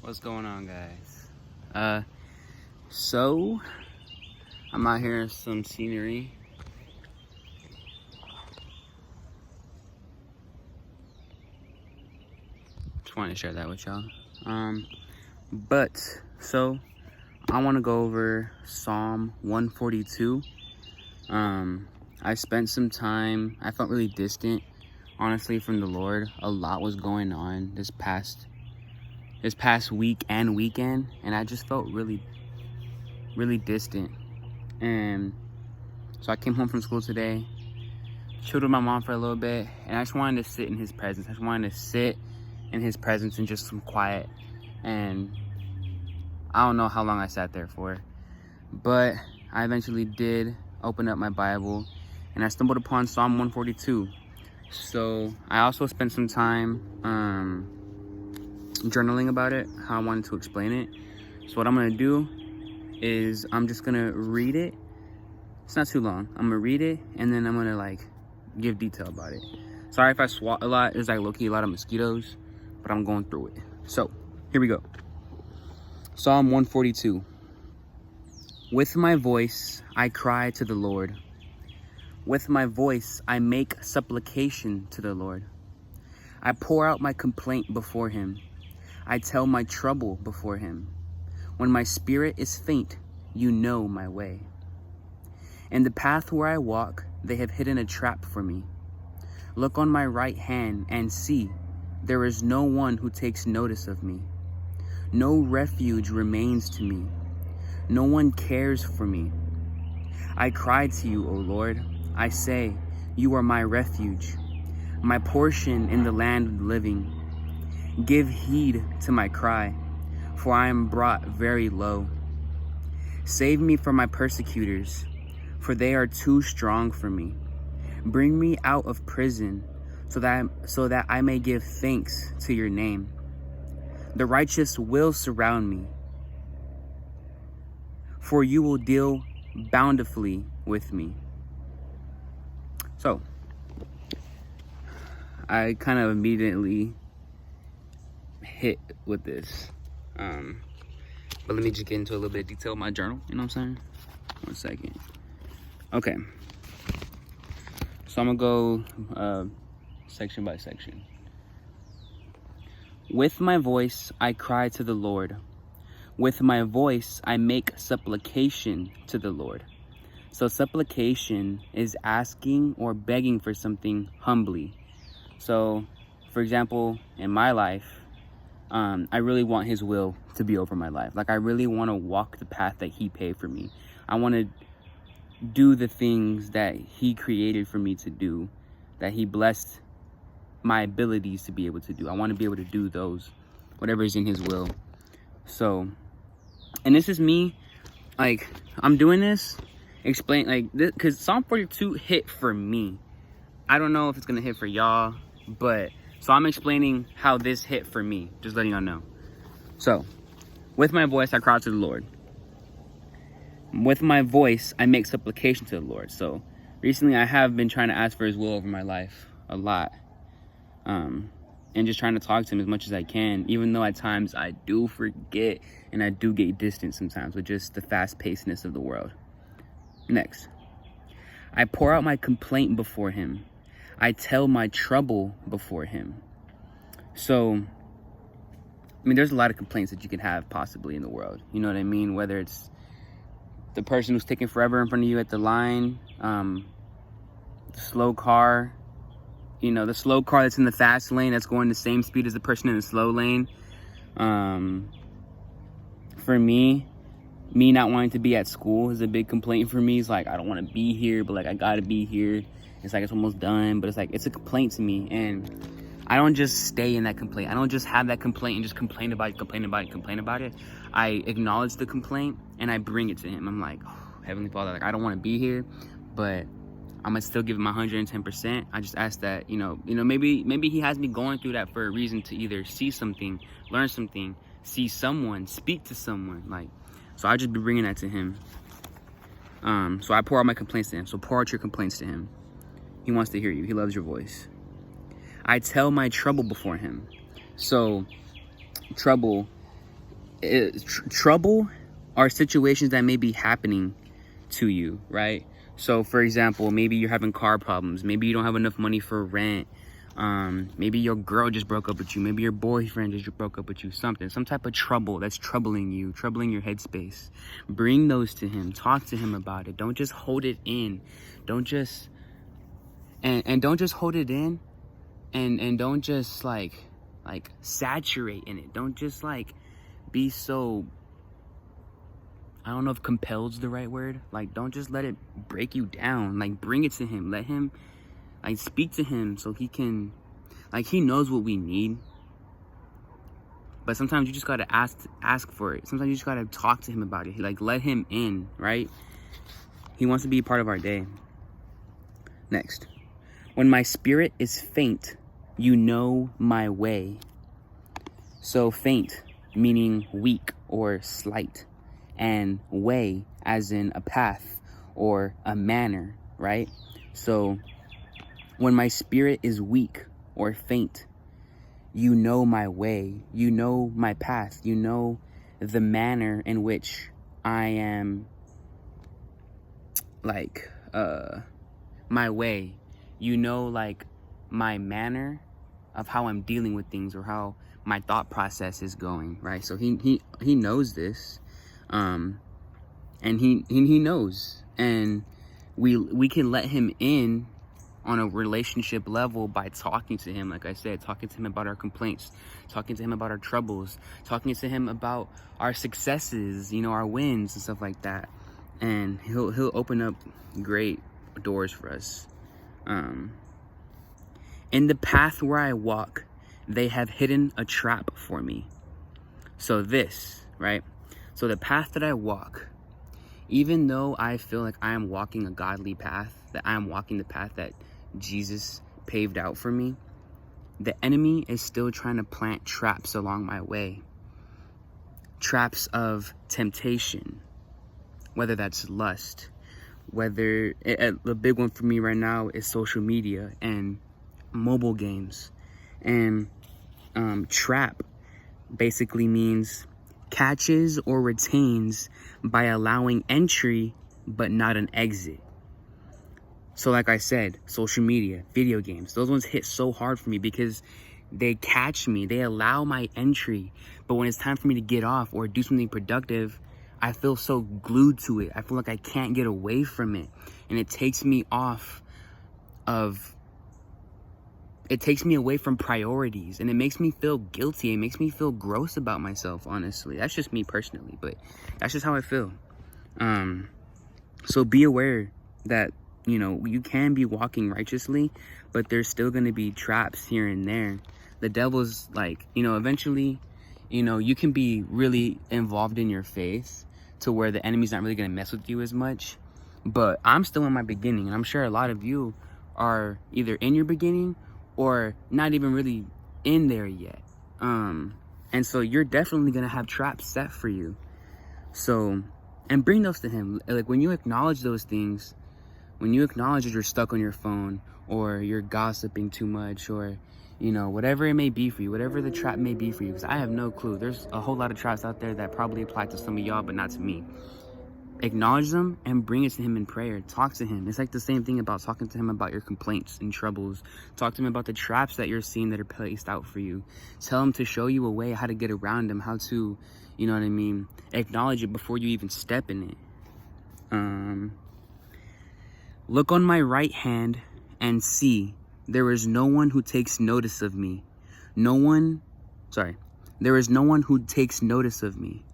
What's going on, guys? So I'm out here in some scenery. Just wanted to share that with y'all. So I want to go over Psalm 142. I spent some time. I felt really distant, honestly, from the Lord. A lot was going on this past week and weekend, and I just felt really distant. And so I came home from school today, chilled with my mom for a little bit, and I just wanted to sit in his presence. I just wanted to sit in his presence and just some quiet. And I don't know how long I sat there for, but I eventually did open up my Bible, and I stumbled upon Psalm 142. So I also spent some time journaling about it, how I wanted to explain it. So what I'm gonna do is I'm just gonna read it. It's not too long. I'm gonna read it, and then I'm gonna give detail about it. Sorry if I swat a lot. There's low-key a lot of mosquitoes, but I'm going through it. So here we go. Psalm 142. With my voice I cry to the Lord. With my voice I make supplication to the Lord. I pour out my complaint before him. I tell my trouble before him. When my spirit is faint, you know my way. In the path where I walk, they have hidden a trap for me. Look on my right hand and see, there is no one who takes notice of me. No refuge remains to me. No one cares for me. I cry to you, O Lord. I say, you are my refuge, my portion in the land of the living. Give heed to my cry, for I am brought very low. Save me from my persecutors, for they are too strong for me. Bring me out of prison, so that I may give thanks to your name. The righteous will surround me, for you will deal bountifully with me. So, I kind of immediately hit with this. But let me just get into a little bit of detail of my journal, you know what I'm saying? 1 second. Okay. So I'm gonna go section by section. With my voice I cry to the Lord. With my voice I make supplication to the Lord. So supplication is asking or begging for something humbly. So, for example, in my life, I really want his will to be over my life. I really want to walk the path that he paved for me. I want to do the things that he created for me to do, that he blessed my abilities to be able to do. I want to be able to do those, whatever is in his will. So, and this is me, I'm doing this, explain, this, because Psalm 42 hit for me. I don't know if it's going to hit for y'all, but, so I'm explaining how this hit for me, just letting y'all know. So, with my voice, I cry to the Lord. With my voice, I make supplication to the Lord. So, recently I have been trying to ask for his will over my life a lot. And just trying to talk to him as much as I can, even though at times I do forget and I do get distant sometimes with just the fast-pacedness of the world. Next, I pour out my complaint before him. I tell my trouble before him. So, there's a lot of complaints that you could have possibly in the world. You know what I mean? Whether it's the person who's taking forever in front of you at the line, the slow car, the slow car that's in the fast lane that's going the same speed as the person in the slow lane. For me not wanting to be at school is a big complaint for me. It's I don't want to be here, but I gotta be here. It's it's almost done, but it's a complaint to me. And I don't just stay in that complaint. I don't just have that complaint and just complain about it. I acknowledge the complaint and I bring it to him. I'm like, oh, Heavenly Father, I don't want to be here, but I'm gonna still give him 110%. I just ask that, maybe he has me going through that for a reason, to either see something, learn something, see someone, speak to someone. So I just be bringing that to him. So I pour out my complaints to him. So pour out your complaints to him. He wants to hear you. He loves your voice. I tell my trouble before him. So trouble trouble are situations that may be happening to you, right? So for example, maybe you're having car problems, maybe you don't have enough money for rent, maybe your girl just broke up with you, maybe your boyfriend just broke up with you, some type of trouble that's troubling you, troubling your headspace. Bring those to him. Talk to him about it. Don't just hold it in. Don't just and don't just hold it in, and don't just like saturate in it. Don't just like be so, I don't know if compelled's the right word. Like, don't just let it break you down. Like, bring it to him. Let him, like, speak to him so he can, like, he knows what we need. But sometimes you just gotta ask for it. Sometimes you just gotta talk to him about it. Like, let him in, right? He wants to be a part of our day. Next. When my spirit is faint, you know my way. So faint, meaning weak or slight. And way, as in a path or a manner, right? So when my spirit is weak or faint, you know my way, you know my path, you know the manner in which I am, like, my way, you know, like, my manner of how I'm dealing with things or how my thought process is going, right? So he knows this. And he knows, and we can let him in on a relationship level by talking to him. Like I said, talking to him about our complaints, talking to him about our troubles, talking to him about our successes, you know, our wins and stuff like that. And he'll open up great doors for us. In the path where I walk, they have hidden a trap for me. So this, right? So the path that I walk, even though I feel like I am walking a godly path, that I am walking the path that Jesus paved out for me, the enemy is still trying to plant traps along my way. Traps of temptation, whether that's lust, whether, the big one for me right now is social media and mobile games. And trap basically means catches or retains by allowing entry but not an exit. So like I said, social media, video games, those ones hit so hard for me because they catch me, they allow my entry, but when it's time for me to get off or do something productive, I feel so glued to it. I feel like I can't get away from it, and it takes me away from priorities, and it makes me feel guilty. It makes me feel gross about myself, honestly. That's just me personally, but that's just how I feel. So be aware that, you know, you can be walking righteously, but there's still going to be traps here and there. The devil's like, you know, eventually, you know, you can be really involved in your faith to where the enemy's not really going to mess with you as much. But I'm still in my beginning, and I'm sure a lot of you are either in your beginning or not even really in there yet. And so you're definitely gonna have traps set for you. So, and bring those to him. Like, when you acknowledge those things, when you acknowledge that you're stuck on your phone, or you're gossiping too much, or, you know, whatever it may be for you, whatever the trap may be for you, because I have no clue. There's a whole lot of traps out there that probably apply to some of y'all, but not to me. Acknowledge them and bring it to him in prayer. Talk to him. It's like the same thing about talking to him about your complaints and troubles. Talk to him about the traps that you're seeing that are placed out for you. Tell him to show you a way how to get around them, how to, you know what I mean, acknowledge it before you even step in it. Look on my right hand and see, there is no one who takes notice of me. There is no one who takes notice of me.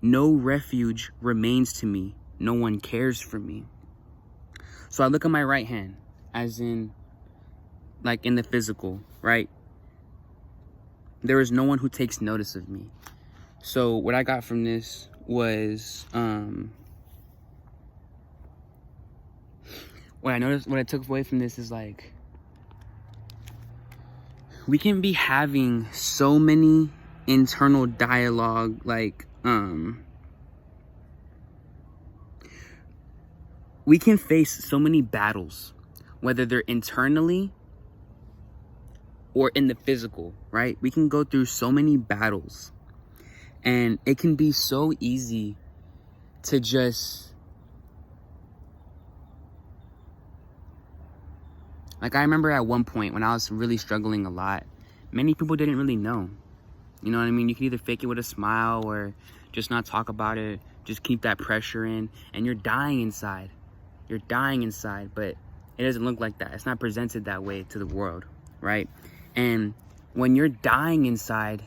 No refuge remains to me. No one cares for me. So I look at my right hand, as in, like, in the physical, right? There is no one who takes notice of me. So what I got from this was, what I took away from this is, like, we can be having so many internal dialogue, like, we can face so many battles, whether they're internally or in the physical, right? We can go through so many battles, And it can be so easy to just, like, I remember at one point when I was really struggling a lot, many people didn't really know. You know what I mean? You can either fake it with a smile or just not talk about it, just keep that pressure in, and you're dying inside. You're dying inside, but it doesn't look like that. It's not presented that way to the world, right? And when you're dying inside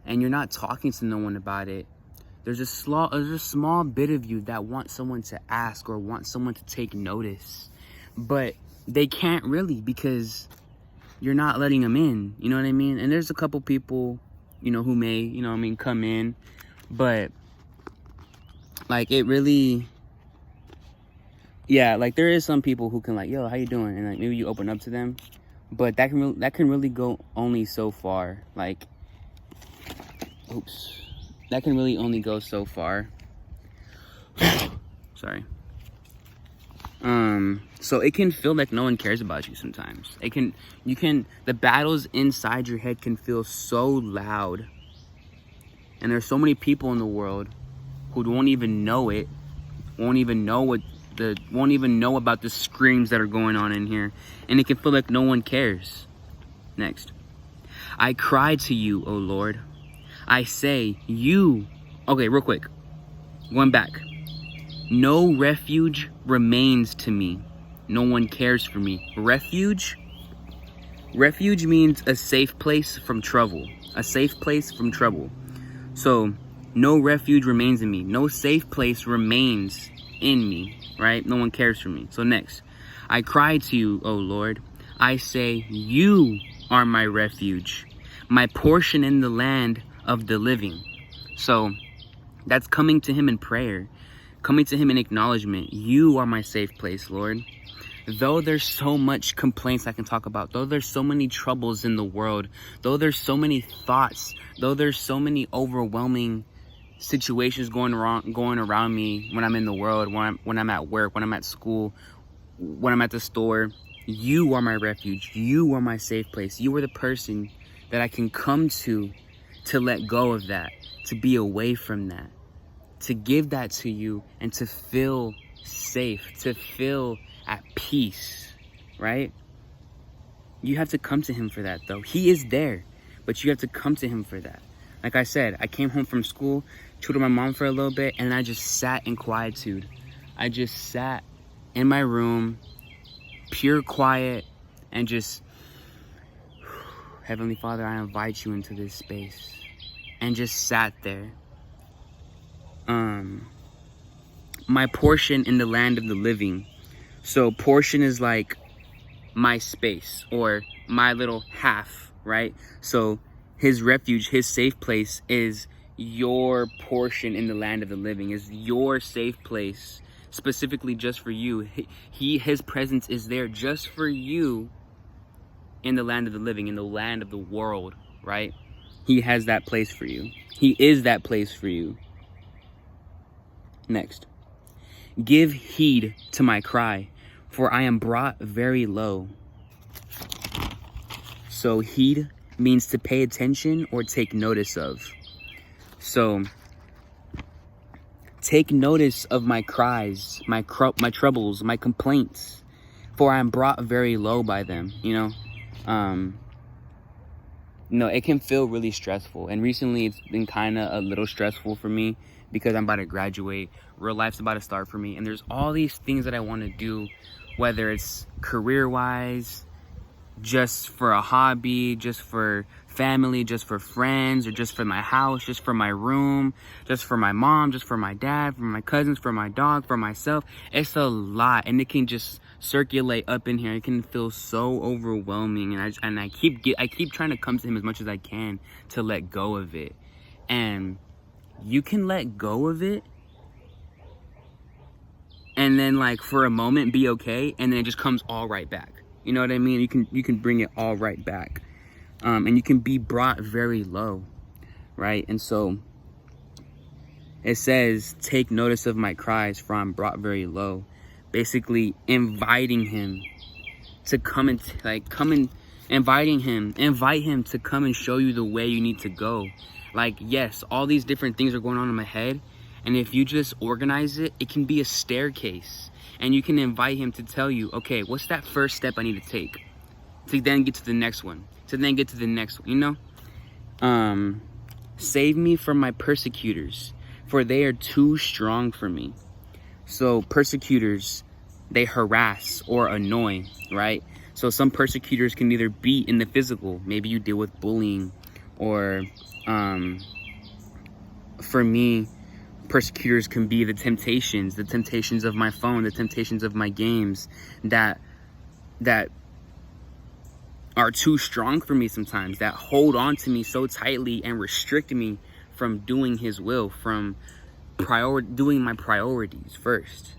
and you're not talking to no one about it, there's a small bit of you that wants someone to ask or wants someone to take notice, but they can't really because you're not letting them in. You know what I mean? And there's a couple people, you know, who may, you know what I mean, come in, but like it really, yeah, like there is some people who can like, yo, how you doing? And like maybe you open up to them, but that can really go only so far. Like, oops, that can really only go so far. Sorry. So it can feel like no one cares about you sometimes. The battles inside your head can feel so loud. And there's so many people in the world who won't even know it, won't even know about the screams that are going on in here. And it can feel like no one cares. Next. I cry to you, O Lord. I say, okay, real quick. Going back. No refuge remains to me. No one cares for me. Refuge? Refuge means a safe place from trouble. A safe place from trouble. So, no refuge remains in me. No safe place remains in me, right? No one cares for me. So next. I cry to you, O Lord. I say, you are my refuge, my portion in the land of the living. So, that's coming to him in prayer. Coming to him in acknowledgement. You are my safe place, Lord. Though there's so much complaints I can talk about, though there's so many troubles in the world, though there's so many thoughts, though there's so many overwhelming situations going around me when I'm in the world, when I'm at work, when I'm at school, when I'm at the store, you are my refuge. You are my safe place. You are the person that I can come to let go of that, to be away from that, to give that to you and to feel safe, to feel at peace, right? You have to come to him for that though. He is there, but you have to come to him for that. Like I said, I came home from school, tutored my mom for a little bit, and I just sat in quietude. I just sat in my room, pure quiet, and just, Heavenly Father, I invite you into this space. And just sat there. My portion in the land of the living. So portion is like my space or my little half, right? So his refuge, his safe place is your portion in the land of the living, is your safe place specifically just for you. His presence is there just for you in the land of the living, in the land of the world, right? He has that place for you. He is that place for you. Next. Give heed to my cry, for I am brought very low. So heed means to pay attention or take notice of. So take notice of my cries, my troubles, my complaints, for I am brought very low by them, you know? No, it can feel really stressful. And recently it's been kind of a little stressful for me because I'm about to graduate. Real life's about to start for me. And there's all these things that I want to do, whether it's career-wise, just for a hobby, just for family, just for friends, or just for my house, just for my room, just for my mom, just for my dad, for my cousins, for my dog, for myself. It's a lot, and it can just circulate up in here. It can feel so overwhelming, and I keep trying to come to him as much as I can to let go of it. And you can let go of it and then like for a moment be okay, and then it just comes all right back. You know what I mean? You can bring it all right back. And you can be brought very low, right? And so it says, take notice of my cries, for I'm brought very low. Basically inviting him to invite him to come and show you the way you need to go. Like, yes, all these different things are going on in my head, and if you just organize it, it can be a staircase, and you can invite him to tell you, okay, what's that first step I need to take to then get to the next one, to then get to the next one, you know? Save me from my persecutors, for they are too strong for me. So persecutors, they harass or annoy, right? So some persecutors can either be in the physical. Maybe you deal with bullying, or for me, persecutors can be the temptations of my phone, the temptations of my games that are too strong for me sometimes, that hold on to me so tightly and restrict me from doing his will, from doing my priorities first.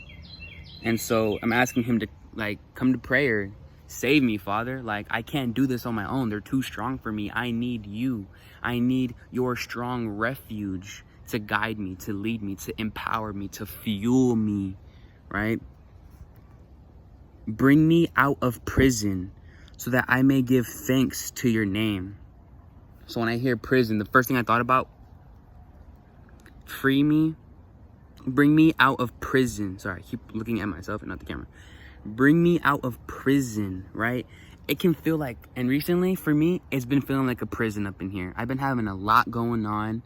And so I'm asking him to, like, come to prayer. Save me, Father. Like, I can't do this on my own. They're too strong for me. I need you. I need your strong refuge to guide me, to lead me, to empower me, to fuel me, right? Bring me out of prison so that I may give thanks to your name. So when I hear prison, the first thing I thought about, free me. Bring me out of prison. Sorry, I keep looking at myself and not the camera. Bring me out of prison, right? It can feel like, and recently for me, it's been feeling like a prison up in here. I've been having a lot going on,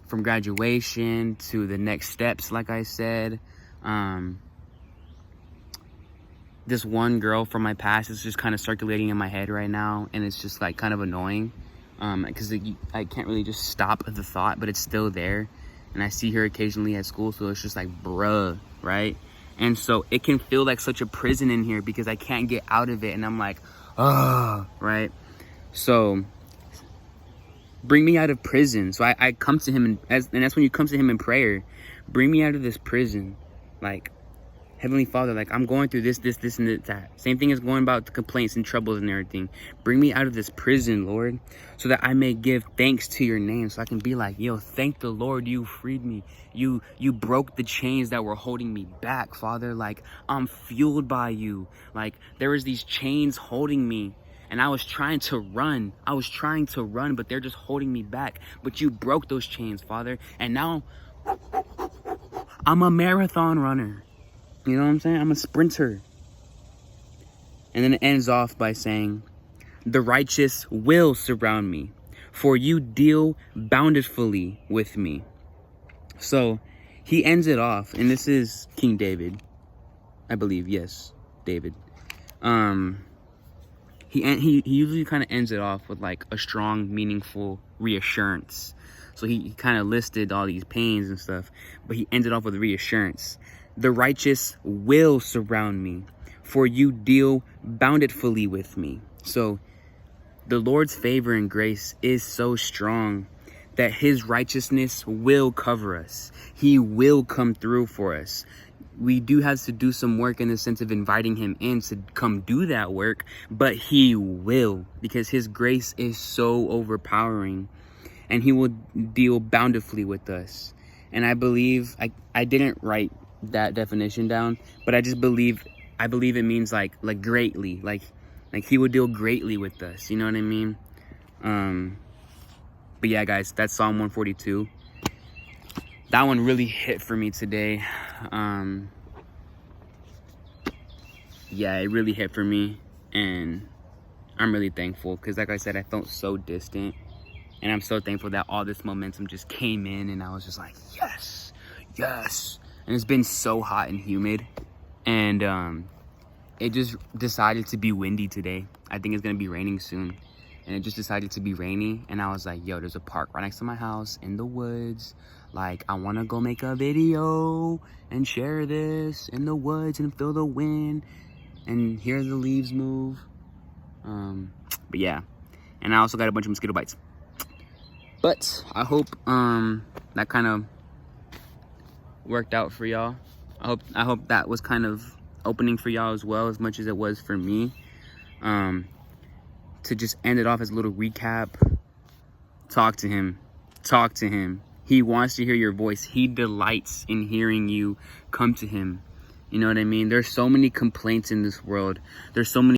from graduation to the next steps, like I said. This one girl from my past is just kind of circulating in my head right now, and it's just like kind of annoying, because I can't really just stop the thought, but it's still there. And I see her occasionally at school, so it's just like, bruh, right? And so it can feel like such a prison in here because I can't get out of it, and I'm like, right? So bring me out of prison. So I come to him, and that's when you come to him in prayer. Bring me out of this prison. Like, Heavenly Father, like, I'm going through this, and that. Same thing as going about the complaints and troubles and everything. Bring me out of this prison, Lord, so that I may give thanks to your name. So I can be like, yo, thank the Lord, you freed me. You broke the chains that were holding me back, Father. Like, I'm fueled by you. Like, there was these chains holding me, and I was trying to run. But they're just holding me back. But you broke those chains, Father. And now I'm a marathon runner. You know what I'm saying? I'm a sprinter. And then it ends off by saying, the righteous will surround me, for you deal bountifully with me. So he ends it off, and this is King David, I believe. Yes, David. He usually kind of ends it off with like a strong, meaningful reassurance. So he kind of listed all these pains and stuff, but he ended off with reassurance. The righteous will surround me, for you deal bountifully with me. So the Lord's favor and grace is so strong that his righteousness will cover us. He will come through for us. We do have to do some work in the sense of inviting him in to come do that work, but he will, because his grace is so overpowering, and he will deal bountifully with us. And I believe, I didn't write that definition down, but I believe it means like greatly, like he will deal greatly with us, you know what I mean? But yeah, guys, that's Psalm 142. That one really hit for me today. Yeah, it really hit for me, and I'm really thankful, because like I said, I felt so distant, and I'm so thankful that all this momentum just came in, and I was just like, yes. And it's been so hot and humid, and it just decided to be windy today. I think it's gonna be raining soon, and it just decided to be rainy, and I was like, yo, there's a park right next to my house in the woods. Like, I want to go make a video and share this in the woods and feel the wind and hear the leaves move. But yeah, and I also got a bunch of mosquito bites. But I hope that kind of worked out for y'all. I hope that was kind of opening for y'all as well, as much as it was for me. To just end it off as a little recap, talk to him. He wants to hear your voice. He delights in hearing you. Come to him. You know what I mean? There's so many complaints in this world. There's so many